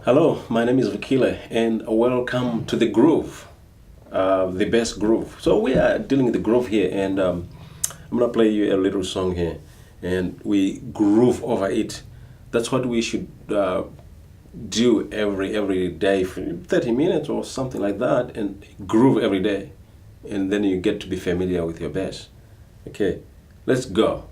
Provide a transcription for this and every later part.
Hello, my name is Vakile, and welcome to the groove, the best groove. So we are dealing with the groove here, and I'm gonna play you a little song here, and we groove over it. That's what we should do every day for 30 minutes or something like that, and groove every day, and then you get to be familiar with your bass. Okay, let's go.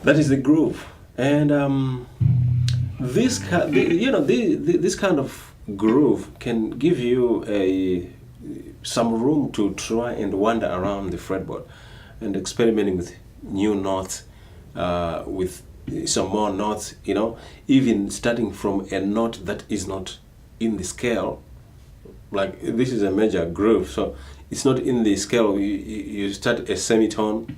That is the groove, and this kind of groove can give you a some room to try and wander around the fretboard and experimenting with new notes, with some more notes. Even starting from a note that is not in the scale. Like this is a major groove, so it's not in the scale. You start a semitone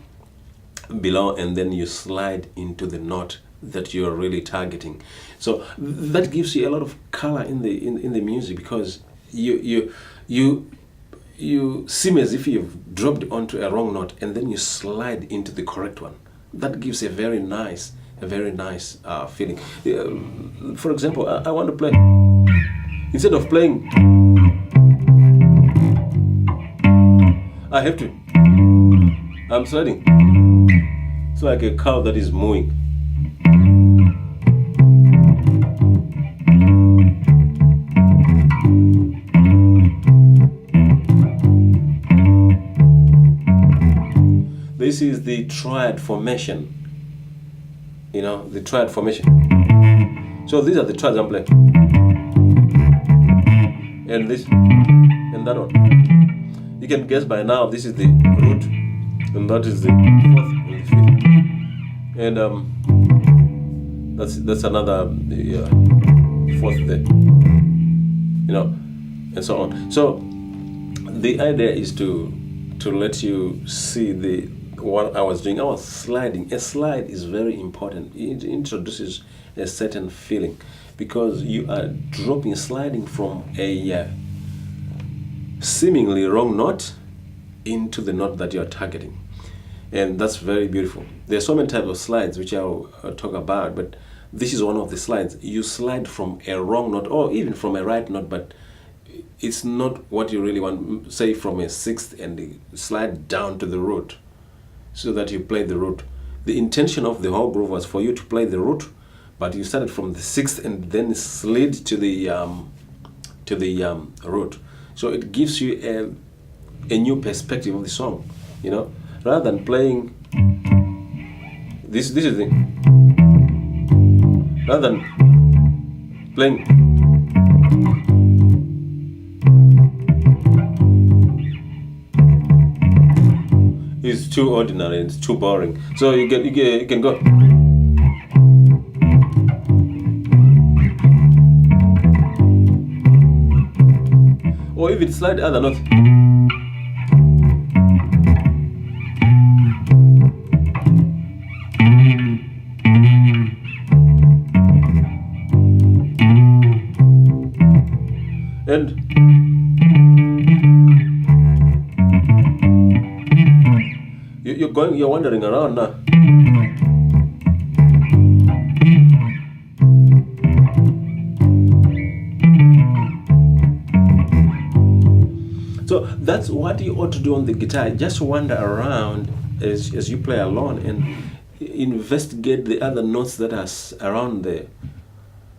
below, and then you slide into the note that you're really targeting. So that gives you a lot of color in the music, because you seem as if you've dropped onto a wrong note and then you slide into the correct one. That gives a very nice feeling. For example, I want to play. Instead of playing, I have to. I'm sliding. It's like a cow that is mooing. This is the triad formation. You know, the triad formation. So these are the triads I'm playing. And this, and that one. You can guess by now this is the root, and that is the fourth and the fifth. And that's another fourth there. You know, and so on. So the idea is to let you see what I was doing. I was sliding. A slide is very important. It introduces a certain feeling because you are sliding from a seemingly wrong note into the note that you are targeting, and that's very beautiful. There are so many types of slides which I'll talk about, but this is one of the slides. You slide from a wrong note or even from a right note, but it's not what you really want. Say from a sixth and slide down to the root so that you play the root. The intention of the whole groove was for you to play the root, but you started from the sixth and then slid to the root. So it gives you a new perspective of the song, you know, rather than playing this is the thing. Rather than playing it's too ordinary, it's too boring. So you can go. Or even slide other notes. And you're wandering around now. So that's what you ought to do on the guitar. Just wander around as you play alone and investigate the other notes that are around there,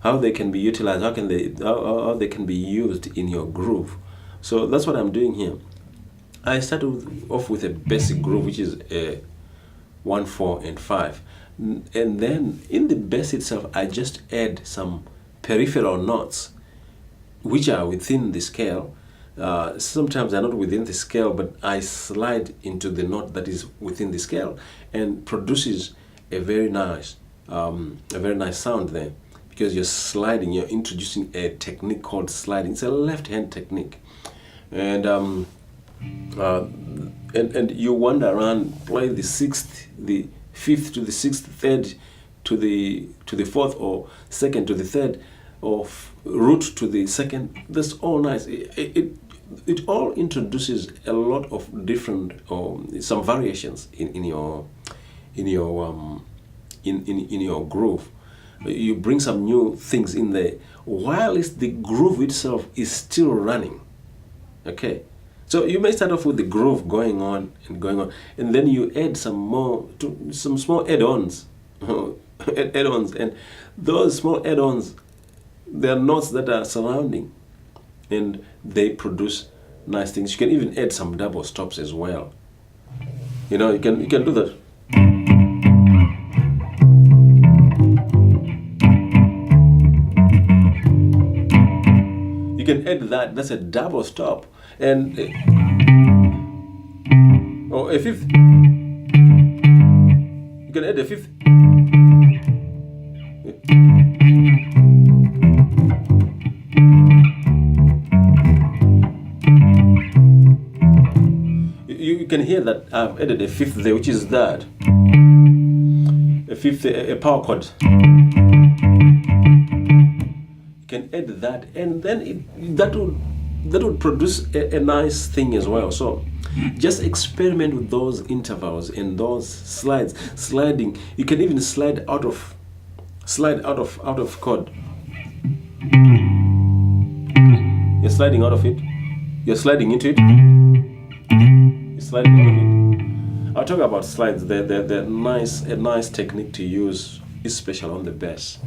how they can be utilized, how they can be used in your groove. So that's what I'm doing here. I started off with a basic groove, which is a 1, 4, and 5, and then in the bass itself, I just add some peripheral notes, which are within the scale. Sometimes they're not within the scale, but I slide into the note that is within the scale, and produces a very nice sound there, because you're sliding. You're introducing a technique called sliding. It's a left-hand technique, and you wander around, play the sixth, the fifth to the sixth, third to the fourth, or second to the third, or root to the second. That's all nice. It all introduces a lot of different some variations in your groove. You bring some new things in there while the groove itself is still running. Okay, so you may start off with the groove going on, and then you add some small add-ons, and those small add-ons, there are notes that are surrounding, and they produce nice things. You can even add some double stops as well. You know, you can do that. You can add that. That's a double stop, and or a fifth. You can add a fifth. You can hear that I've added a fifth there, which is that. A fifth, a power chord. You can add that, and then that would produce a nice thing as well. So just experiment with those intervals and those sliding. You can even slide out of chord. sliding out of it. You're sliding into it. You're sliding out of it. I'll talk about slides. They're nice, a nice technique to use, especially on the bass.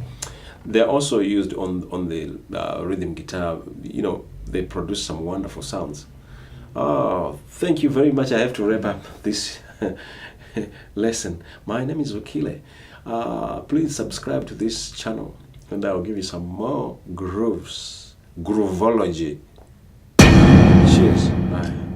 They're also used on the rhythm guitar. You know, they produce some wonderful sounds. Oh, thank you very much. I have to wrap up this lesson. My name is Okile. Please subscribe to this channel, and I'll give you some more grooves, groovology. Cheers. Bye.